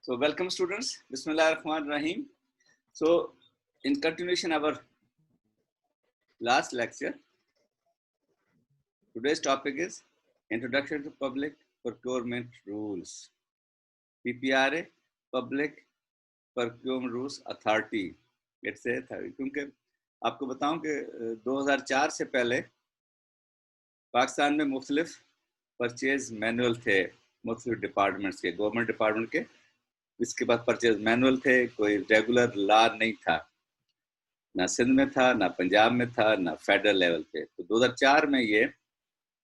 So welcome students. Bismillahirrahmanirrahim. So in continuation our last lecture, today's topic is Introduction to Public Procurement Rules. PPRA, Public Procurement Rules Authority. Let's say क्योंकि आपको बताऊं कि 2004 से पहले पाकिस्तान में मुख्तलिफ purchase manual थे मुख्तलिफ डिपार्टमेंट्स के, गवर्नमेंट डिपार्टमेंट के। इसके बाद परचेज मैनुअल थे, कोई रेगुलर लॉ नहीं था, ना सिंध में था, ना पंजाब में था, ना फेडरल लेवल पे। तो 2004 में ये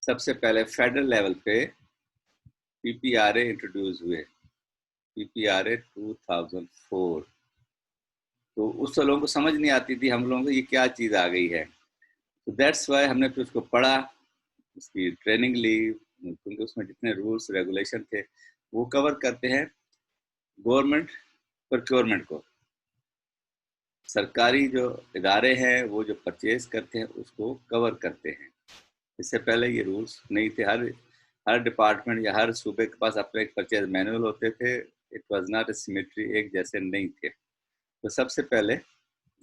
सबसे पहले फेडरल लेवल पे पीपीआरए इंट्रोड्यूस हुए, पीपीआरए 2004। तो उस लोगों को समझ नहीं आती थी हम लोगों को ये क्या चीज़ आ गई है। तो दैट्स वाई हमने फिर उसको पढ़ा, उसकी ट्रेनिंग ली, क्योंकि उसमें जितने रूल्स रेगुलेशन थे वो कवर करते हैं गवर्नमेंट प्रोक्योरमेंट को। सरकारी जो इदारे हैं वो जो परचेज करते हैं उसको कवर करते हैं। इससे पहले ये रूल्स नहीं थे। हर डिपार्टमेंट या हर सूबे के पास अपने एक परचेज मैनुअल होते थे। It was not a symmetry, एक जैसे नहीं थे। तो सबसे पहले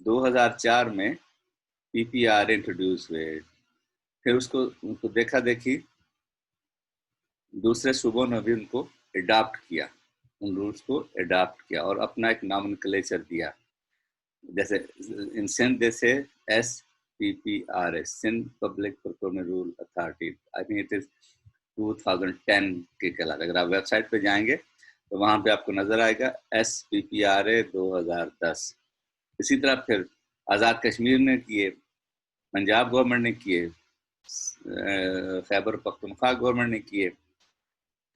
2004 में पीपीआर इंट्रोड्यूस हुए। फिर उनको देखा देखी दूसरे सूबों ने भी उनको अडॉप्ट किया, उन रूल्स को अडॉप्ट किया और अपना एक नॉमेनक्लेचर दिया। जैसे इन सिंध जैसे SPPRA, Sindh public procurement rule authority, I think it is 2010 के कहलाता। अगर आप वेबसाइट पे जाएंगे तो वहां पे आपको नजर आएगा SPPRA 2010। इसी तरह फिर आज़ाद कश्मीर ने किए, पंजाब गवर्नमेंट ने किए, खैबर पख्तूनख्वा गवर्नमेंट ने किए,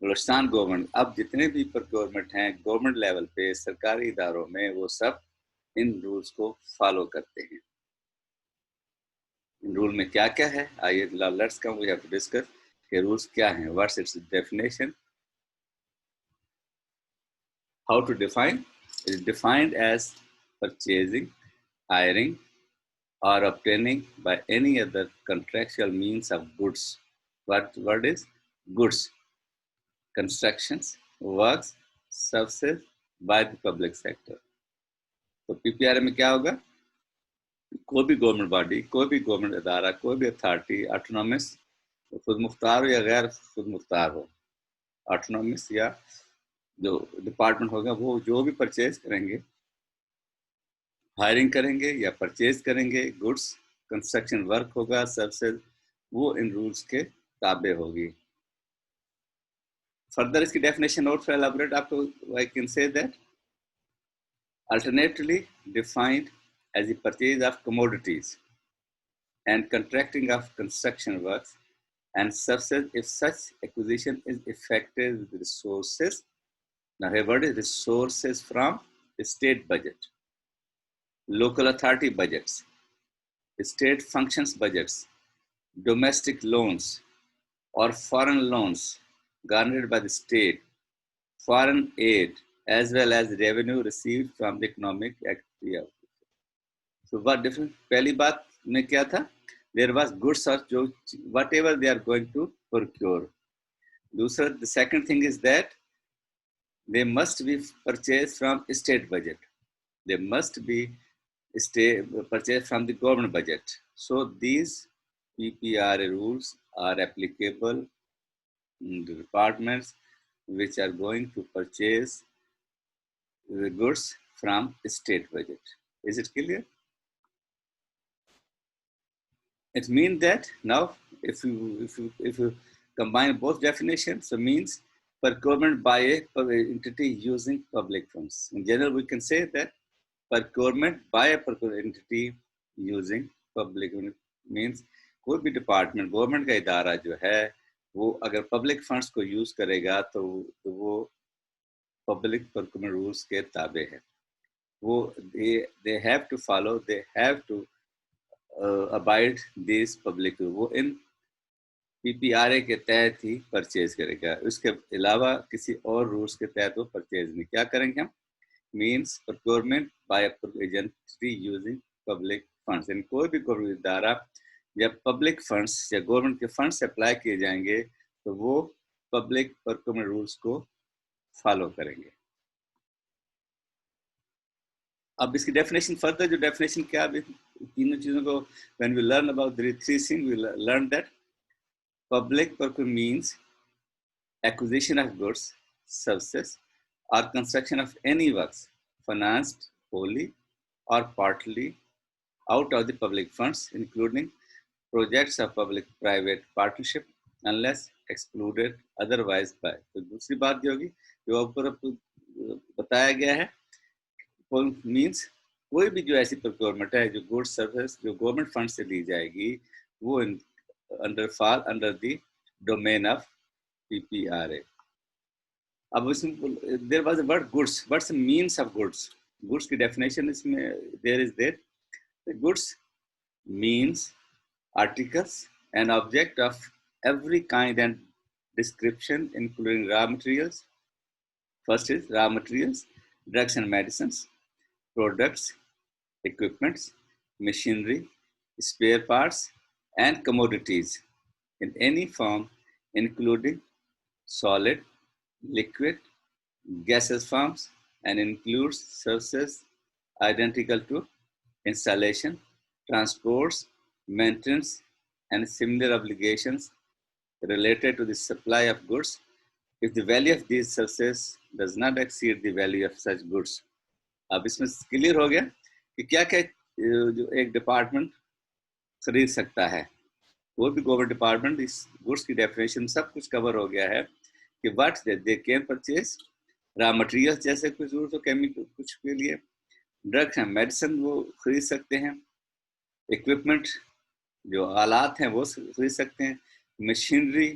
बलूचिस्तान गवर्नमेंट। अब जितने भी प्रोक्योरमेंट हैं गवर्नमेंट लेवल पे सरकारी इदारों में, वो सब इन रूल्स को फॉलो करते हैं। इन रूल में क्या क्या है, आइए let's come we have to discuss के रूल्स क्या हैं, what's its definition, how to define. It is defined as purchasing, hiring or obtaining by any other contractual means of goods. What word is goods? Constructions, works, services by the public sector. तो पीपीआरए में क्या होगा? कोई भी government body, कोई भी government अदारा, कोई भी अथॉरिटी, ऑटोनॉमस, खुद मुख्तार हो या गैर खुद मुख्तार हो, ऑटोनॉमस या जो डिपार्टमेंट होगा, वो जो भी परचेज करेंगे, हायरिंग करेंगे या परचेज करेंगे, गुड्स, कंस्ट्रक्शन वर्क होगा, सर्विसेज, वो इन रूल्स के ताबे होगी। फर्दर इसकी डेफिनेशन और फिर एलाबोरेट आपको I can say that alternatively defined as the purchase of commodities and contracting of construction works and services if such acquisition is effected with resources. Now here word is resources from state budget, local authority budgets, state functions budgets, domestic loans or foreign loans garnered by the state, foreign aid, as well as revenue received from the economic activity of. So what different? पहली बात में क्या था? There was goods or जो whatever they are going to procure. दूसरा, the second thing is that they must be purchased from state budget. They must be purchased from the government budget. So these PPRA rules are applicable in the departments which are going to purchase the goods from state budget. Is it clear? It means that now if you combine both definitions, so means procurement by a entity using public funds. In general, we can say that procurement by a procurement entity using public means कोई भी department, government का इदारा जो है, वो अगर public funds को use करेगा तो वो पब्लिक प्रोक्योरमेंट रूल्स के ताबे है। वो they have to follow, they have to abide these public, वो इन पीपीआरए के तहत ही परचेज करेगा। उसके अलावा किसी और रूल्स के तहत वो परचेज नहीं। क्या करेंगे हम? Means procurement by agency using public funds. इन कोई भी गवर्नमेंट इदारा जब पब्लिक फंड्स या गवर्नमेंट के फंड्स अप्लाई किए जाएंगे तो वो पब्लिक प्रोक्योरमेंट रूल्स को फॉलो करेंगे। अब इसकी डेफिनेशन फर्दर, जो डेफिनेशन क्या, अभी तीनों चीजों को when we learn about the three things we learn that public procurement means acquisition of goods, services, or construction of any works financed wholly or partly out of the public funds, including projects of public-private partnership, unless excluded otherwise by. तो दूसरी बात ये होगी जो ऊपर बताया गया है, मीन्स कोई भी जो ऐसी प्रोक्योरमेंट है, जो गुड्स सर्विस जो गवर्नमेंट फंड से ली जाएगी, वो under fall under the domain of PPRA. अब इसमें there was a word goods, what's the means of goods, goods की डेफिनेशन इसमें there is there, goods means articles and object of every kind and description, including raw materials. First is raw materials, drugs and medicines, products, equipments, machinery, spare parts, and commodities in any form, including solid, liquid, gaseous forms, and includes services identical to installation, transports, maintenance, and similar obligations related to the supply of goods if the value of these services does not exceed the value of such goods. अब इसमें clear हो गया कि क्या क्या जो एक department खरीद सकता है, वो भी गवर्नमेंट डिपार्टमेंट, इस गुड्स की डेफिनेशन सब कुछ कवर हो गया है कि what they can purchase, raw materials जैसे कुछ जरूरत हो केमिकल कुछ के लिए, ड्रग्स एंड मेडिसिन वो खरीद सकते हैं, इक्विपमेंट जो आलात हैं वो खरीद सकते हैं, मशीनरी,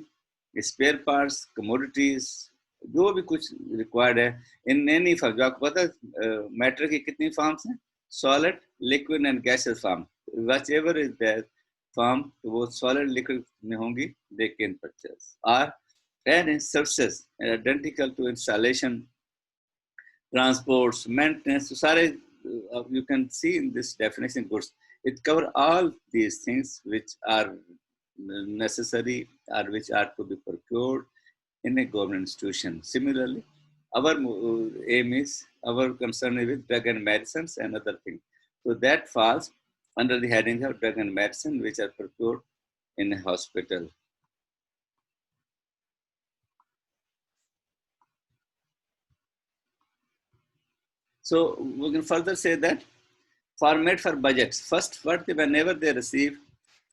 स्पेयर पार्ट्स, कमोडिटीज, जो भी कुछ रिक्वायर्ड है इन एनी फॉर्म, जो आपको पता है मैटर की कितनी फॉर्म्स हैं, solid, liquid and gases form, whatever is that form, तो वो सॉलिड लिक्विड में होंगी, दे कैन परचेज और and services identical to installation, transports, maintenance, so सारे you can see in this definition goods. It cover all these things which are necessary or which are to be procured in a government institution. Similarly, our aim is, our concern is with drug and medicines and other things. So that falls under the heading of drug and medicine which are procured in a hospital. So we can further say that format for budgets. First, whenever they receive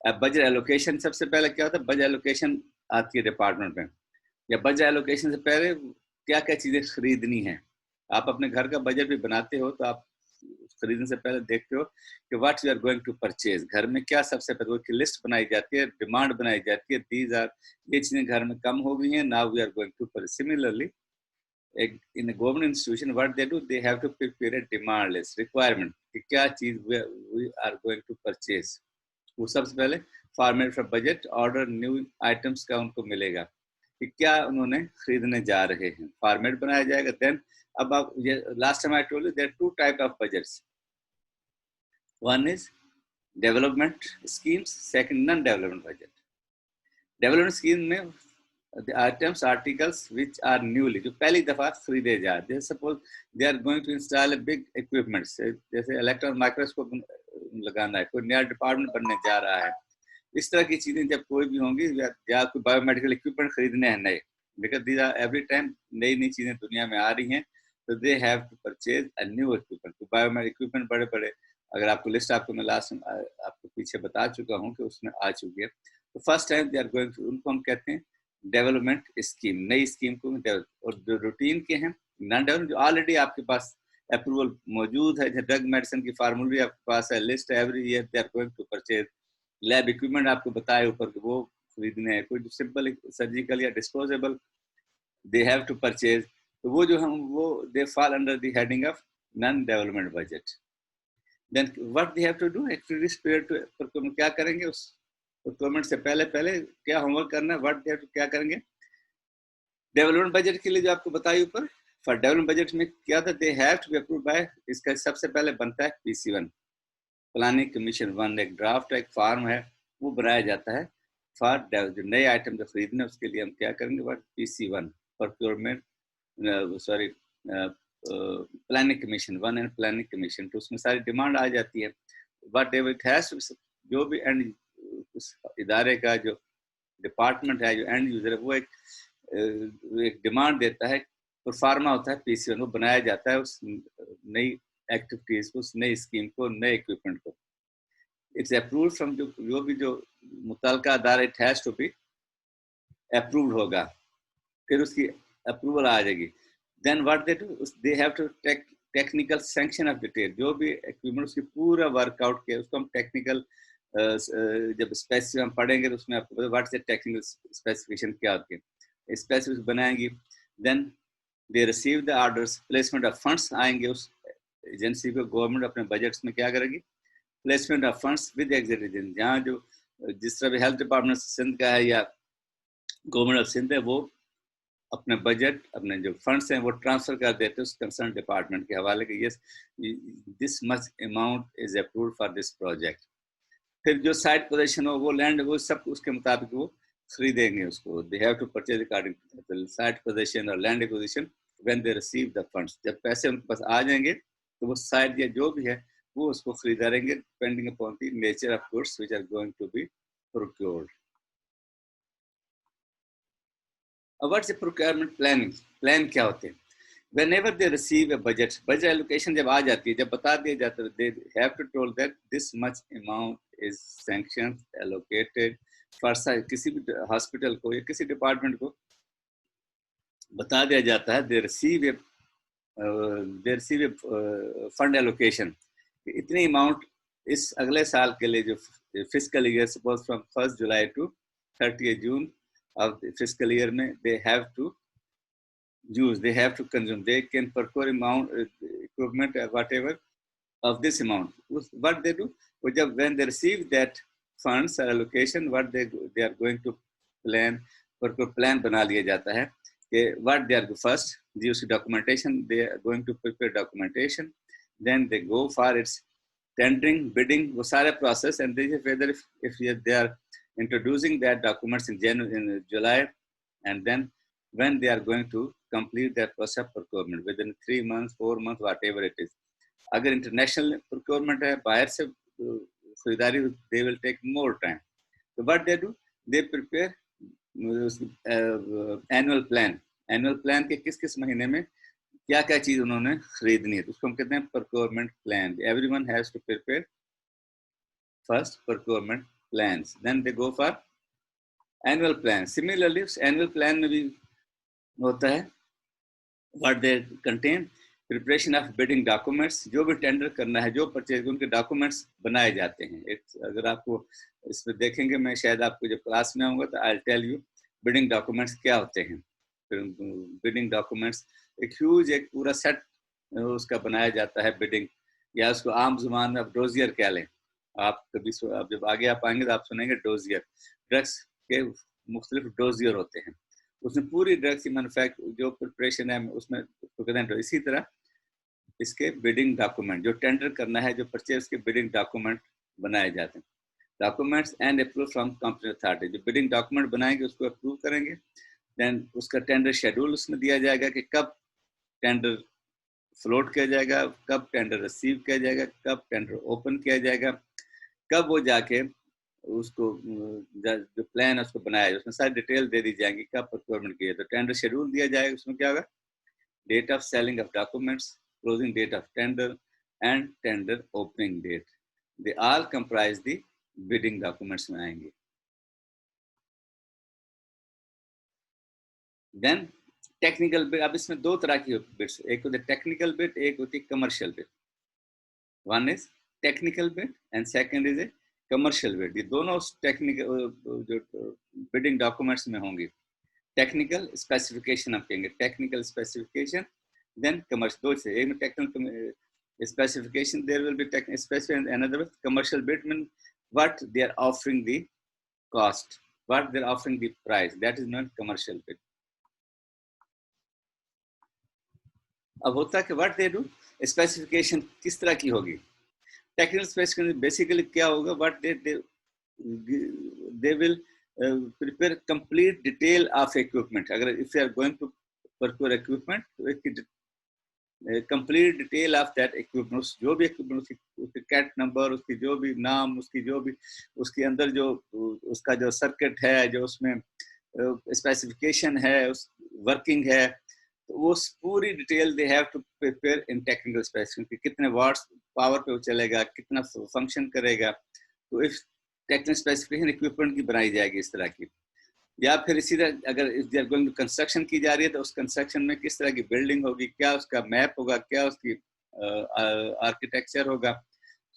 a budget allocation, सबसे पहले क्या होता है, budget allocation आती है department में, या budget allocation से पहले क्या क्या चीजें खरीदनी है, आप अपने घर का बजट भी बनाते हो तो आप खरीदने से पहले देखते हो कि what you are going to purchase, घर में क्या सबसे पहले की लिस्ट बनाई जाती है, डिमांड बनाई जाती है, दीज आर, ये चीजें घर में कम हो गई हैं, now we are going to purchase. Similarly in a government institution, what they do, they have to prepare a demand list, requirement कि क्या चीज we are going to purchase. वो सबसे पहले format for budget order new items का उनको मिलेगा कि क्या उन्होंने खरीदने जा रहे हैं, फॉर्मेट बनाया जाएगा. देन अब आप last time I told you there are two type of budgets, one is development schemes, second non development budget. Development scheme में the items, articles which are newly, जो पहली दफा खरीदे जाए, जैसे suppose they are going to install a big equipment, जैसे electron microscope लगाना है, कोई नया डिपार्टमेंट बनने जा रहा है, इस तरह की चीजें जब कोई भी होंगी, या कोई बायोमेडिकल इक्विपमेंट खरीदने हैं नए, because these are every time नई नई चीजें दुनिया में आ रही हैं, तो they have to purchase a new equipment. तो बायोमेडिकल इक्विपमेंट बड़े बड़े, अगर आपको लिस्ट आपको मैं लास्ट आपको पीछे बता चुका हूँ कि उसमें आ चुकी है. तो first time they are going to, उनको हम कहते हैं डेवलपमेंट स्कीम, नई स्कीम को. और जो रूटीन के हैं नॉन डेवलपमेंट, जो ऑलरेडी आपके पास अप्रूवल मौजूद है, ड्रग मेडिसिन की फार्मूला आपके पास है, list every year they are going to purchase. Lab equipment आपको बताए ऊपर कि वो खरीदने हैं, कोई सिंपल सर्जिकल या disposable they have to purchase. तो वो जो हम वो they fall under the heading of non development budget. Then what they have to do, actually spare to क्या करेंगे, उस प्रोक्योरमेंट से पहले पहले क्या होमवर्क करना है, व्हाट क्या करेंगे. डेवलपमेंट बजट के लिए जो आपको बताया ऊपर, फॉर डेवलपमेंट बजट में क्या था, they have to be approved by, इसका सबसे पहले बनता है PC1, प्लानिंग कमीशन 1, एक ड्राफ्ट एक फॉर्म है वो बनाया जाता है फॉर जो नए आइटम जो खरीदने उसके लिए हम क्या करेंगे, what PC1 procurement, sorry planning commission, one and planning commission, तो उसमें सारी डिमांड आ जाती है। बट इट हैज जो भी एंड उस इदारे का जो डिपार्टमेंट है, जो एंड यूजर है, वो एक डिमांड देता है, परफार्मा होता है पीसीओ, वो बनाया जाता है उस नई एक्टिविटीज को, उस नई स्कीम को, नए इक्विपमेंट को। इट्स अप्रूव्ड फ्रॉम जो भी जो मुतलका अदारा, it has to be approved होगा, फिर उसकी अप्रूवल आ जाएगी। Then what they do, they have to technical sanction of detail, जो भी इक्विपमेंट उसकी पूरा वर्कआउट किया उसको हम टेक्निकल जब स्पेसिफिक हम पढ़ेंगे तो उसमें आपको व्हाट इज टेक्निकल स्पेसिफिकेशन क्या होती है, स्पेसिफिक बनाएंगी। Then they receive the orders, placement of funds आएंगे उस एजेंसी को, गवर्नमेंट अपने बजट्स में क्या करेगी, placement of funds with executive, जहाँ जो जिस तरह भी हेल्थ डिपार्टमेंट सिंध का है या गवर्नमेंट ऑफ सिंध है, वो अपने बजट, अपने जो फंड्स हैं वो ट्रांसफर कर देते हैं उस कंसर्न डिपार्टमेंट के हवाले के, yes this much amount is approved for this project. फिर जो साइट पोजीशन हो, वो लैंड, वो सब उसके मुताबिक वो खरीदेंगे उसको। They have to purchase according site position और land acquisition when they receive the funds, जब पैसे उनके पास आ जाएंगे तो वो साइट या जो भी है वो उसको खरीदारेंगे, depending upon the nature of goods which are going to be procured. What's the procurement planning, plan क्या होते हैं? whenever they receive a budget, budget allocation जब आ जाती है, जब बता दिया जाता है, they have to told that this much amount is sanctioned, allocated for किसी भी हॉस्पिटल को या किसी डिपार्टमेंट को बता दिया जाता है, they receive a fund allocation, इतनी अमाउंट इस अगले साल के लिए जो fiscal year, suppose from 1 July to 30 June of fiscal year में, they have to use, they have to consume, they can procure amount equipment whatever of this amount. What they do, when they receive that funds or allocation, what they are going to plan, procure plan बना लिया जाता है कि what they are first, the documentation, they are going to prepare documentation, then they go for its tendering, bidding, वो सारे process, and they whether if they are introducing that documents in January, in July, and then when they are going to complete that process of procurement within 3 months, 4 months, whatever it is. अगर international procurement है, बाहर से खरीदारी, they will take more time. So what they do, they prepare annual plan. Annual plan के किस महीने में क्या क्या चीज उन्होंने खरीदनी है, तो उसको हम कहते हैं procurement plan. Everyone has to prepare first procurement plans, then they go for annual plan. Similarly, annual plan में भी होता है what they contain, preparation of bidding documents, जो भी टेंडर करना है, जो परचेज, उनके डॉक्यूमेंट्स बनाए जाते हैं। अगर आपको इस पर देखेंगे, मैं शायद आपको जब क्लास में आऊँगा तो I tell you bidding documents क्या होते हैं। बिडिंग डॉक्यूमेंट्स एक ह्यूज, एक पूरा सेट उसका बनाया जाता है बिडिंग, या उसको आम जुबान में आप डोजियर कह लें। आप कभी आप जब आगे आप आएंगे तो आप सुनेंगे डोजियर, ड्रग्स के मुख्तलिफ डोजियर होते हैं, उसमें पूरी ड्रग्स की मैन्युफैक्चर जो प्रिपरेशन है उसमें तो कहते हैं। इसी तरह इसके बिडिंग डॉक्यूमेंट, जो टेंडर करना है, जो परचेज के बिडिंग डॉक्यूमेंट बनाए जाते हैं। Documents and approve from company authority, जो बिडिंग डॉक्यूमेंट बनाएंगे उसको अप्रूव करेंगे, देन उसका टेंडर शेड्यूल उसमें दिया जाएगा कि कब टेंडर फ्लोट किया जाएगा, कब टेंडर रिसीव किया जाएगा, कब टेंडर ओपन किया जाएगा, कब वो जाके उसको जो प्लान है उसको बनाया, उसमें सारी डिटेल दे दी जाएंगी, कब प्रोक्योरमेंट किया। तो टेंडर शेड्यूल दिया जाएगा, उसमें क्या होगा, date of selling of documents, closing date of tender and tender opening date, they all comprise the bidding documents में आएंगे। देन टेक्निकल बिड, अब इसमें दो तरह की बिड्स, एक होती है टेक्निकल बिड, एक होती है commercial bid. One is technical bid and second is a commercial bid. ये दोनों टेक्निकल जो बिडिंग डॉक्यूमेंट्स में होंगे। टेक्निकल स्पेसिफिकेशन आप कहेंगे, टेक्निकल स्पेसिफिकेशन, देन कमर्शियल, दो से, एक में technical specification, there will be technical specification, another commercial bid mean what they are offering the cost, what they are offering the price, that is not commercial bid. अब होता है कि what they do, specification किस तरह की होगी। Technical specification basically क्या होगा, what they will prepare complete detail of equipment. अगर if you are going to procure equipment, तो complete detail of that equipment, जो भी इक्विपमेंट, उसकी कैट नंबर, उसकी जो भी नाम, उसकी जो भी उसके अंदर जो उसका जो सर्किट है, जो उसमें स्पेसिफिकेशन है, उस वर्किंग है, तो वो पूरी detail they have to prepare in technical specification कि कितने वाट्स पावर पे वो चलेगा, कितना फंक्शन करेगा। तो इफ टेक्निकल स्पेसिफिकेशन इक्विपमेंट की बनाई जाएगी इस तरह की। या फिर इसी तरह अगर गोइंग टू कंस्ट्रक्शन की जा रही है तो उस कंस्ट्रक्शन में किस तरह की बिल्डिंग होगी, क्या उसका मैप होगा, क्या उसकी आर्किटेक्चर होगा।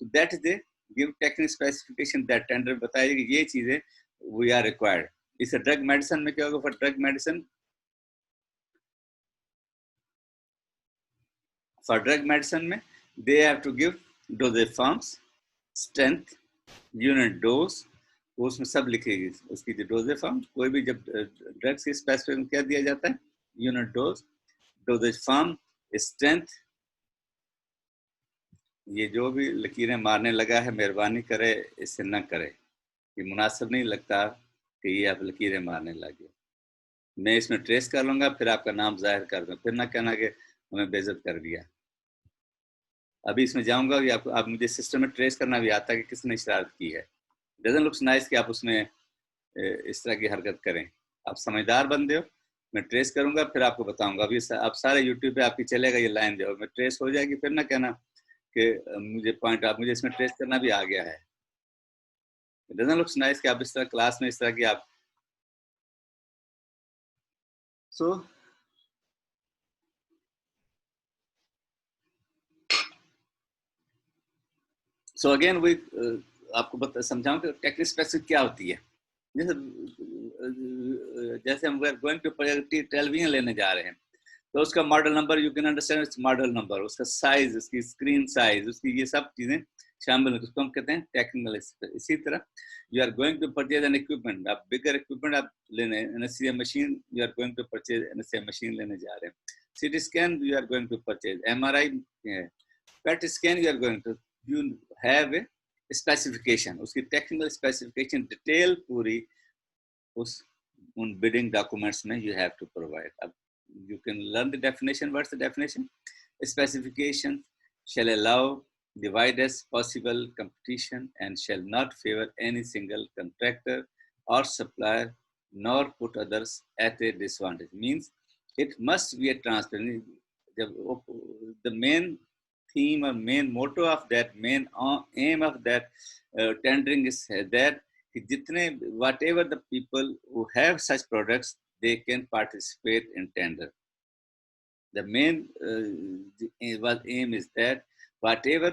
तो that is the give technical specification that tender बताएगी कि ये चीजें वी आर रिक्वायर्ड। इस ड्रग मेडिसिन में क्या होगा, for drug medicine, for drug medicine में they have to give dosages forms, strength, unit dose, वो उसमें सब लिखेगी उसकी जो डोजेज फॉर्म। कोई भी जब ड्रग्स की स्पेसिफिकेशन क्या दिया जाता है, unit dose, doses form, strength. ये जो भी लकीरें मारने लगा है मेहरबानी करे इससे न करे, ये मुनासिब नहीं लगता कि ये आप लकीरें मारने लगे। मैं इसमें ट्रेस कर लूंगा, फिर आपका नाम जाहिर कर दूँ, फिर ना कहना कि हमें बेइज्जत कर दिया। अभी इसमें जाऊंगा कि आप मुझे सिस्टम में ट्रेस करना भी आता है कि किसने शरारत की है। डजंट लुक्स नाइस कि आप उसमें इस तरह की हरकत करें। आप समझदार बंदे हो, मैं ट्रेस करूंगा फिर आपको बताऊंगा। अभी आप सारे यूट्यूब पे आपकी चलेगा ये लाइन, जो मैं ट्रेस हो जाएगी, फिर ना कहना कि मुझे पॉइंट, आप मुझे इसमें ट्रेस करना भी आ गया है। डजंट लुक्स नाइस कि आप इस तरह क्लास में इस तरह की आप सो अगेन वही आपको समझाऊं कि टेक्निकल स्पेसिफिक क्या होती है। जैसे जैसे हम गोइंग टू टेलीविजन लेने जा रहे हैं, तो उसका model number, you can understand model number, उसका साइज, उसकी स्क्रीन साइज, उसकी ये सब चीजें शामिल होती है, उसको हम कहते हैं टेक्निकल। इसी तरह you are going to purchase an equipment, आप बिगर इक्विपमेंट आप लेने, NSCM machine, you are going to purchase NSCM machine लेने जा रहे हैं। CT scan you are going to purchase, MRI, PET scan you are going to, you have a specification, उसकी technical specification detail पूरी उस उन bidding documents में you have to provide. You can learn the definition. What's the definition? Specification shall allow the widest possible competition and shall not favor any single contractor or supplier nor put others at a disadvantage. Means it must be a transparent. The main theme or main motto of that, main aim of that tendering is that whatever the people who have such products, they can participate in tender. The main aim is that whatever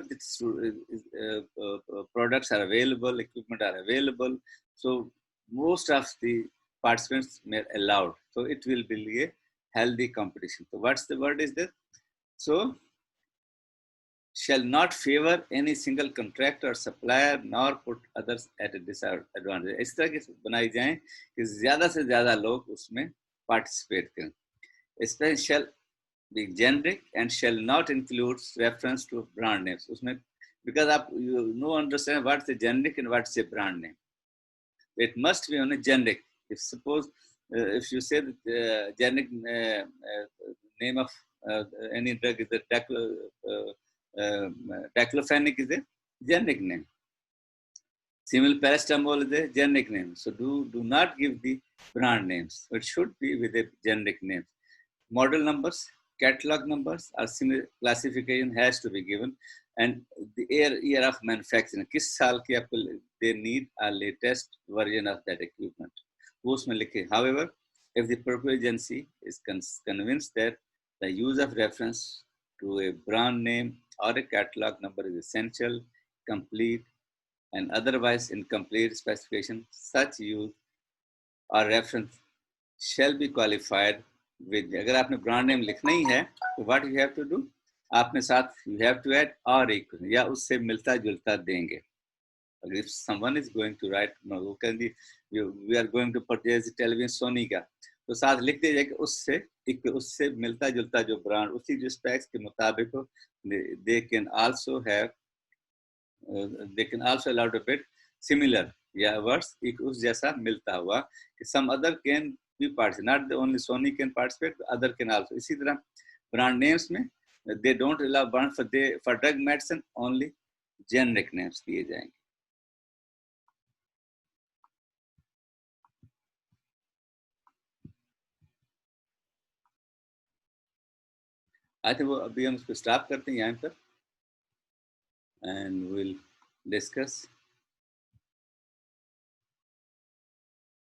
products are available, equipment are available, so most of the participants are allowed. So it will be a healthy competition. So what's the word is that? So shall not favor any single contractor or supplier nor put others at a disadvantage. इस तरह की बनाई जाए कि ज़्यादा से ज़्यादा लोग उसमें participate करें. इसमें shall be generic and shall not include reference to brand names. उसमें because you know understand what's a generic and what's a brand name. It must be on a generic. If suppose if you say the generic name of any drug is a diclofenac is a generic name. Simil paracetamol is a generic name. So do not give the brand names. It should be with a generic name. Model numbers, catalog numbers, or similar classification has to be given, and the year of manufacturing. किस साल की आपको they need a latest version of that equipment. वो उसमें लिखे. However, if the proper agency is convinced that the use of reference to a brand name or a catalog number is essential, complete, and otherwise incomplete specification, such use or reference shall be qualified with. अगर आपने brand name लिखना ही है, तो what you have to do? आपने साथ you have to add or equal या उससे मिलता जुलता देंगे. If someone is going to write, वो कहेंगे we are going to purchase television Sony का, तो साथ लिख दीजिए कि उससे मिलता जुलता जो ब्रांड उसी जो स्पेक्स के मुताबिक हो, they can also allow a bit similar या words उस जैसा मिलता हुआ कि some other can be participate, not the only Sony can participate, other can also. इसी तरह brand names में they don't allow brand for drug medicine, only generic names दिए जाएंगे। आई थिंक वो अभी हम इसको स्टॉप करते हैं यहाँ पर, एंड विल डिस्कस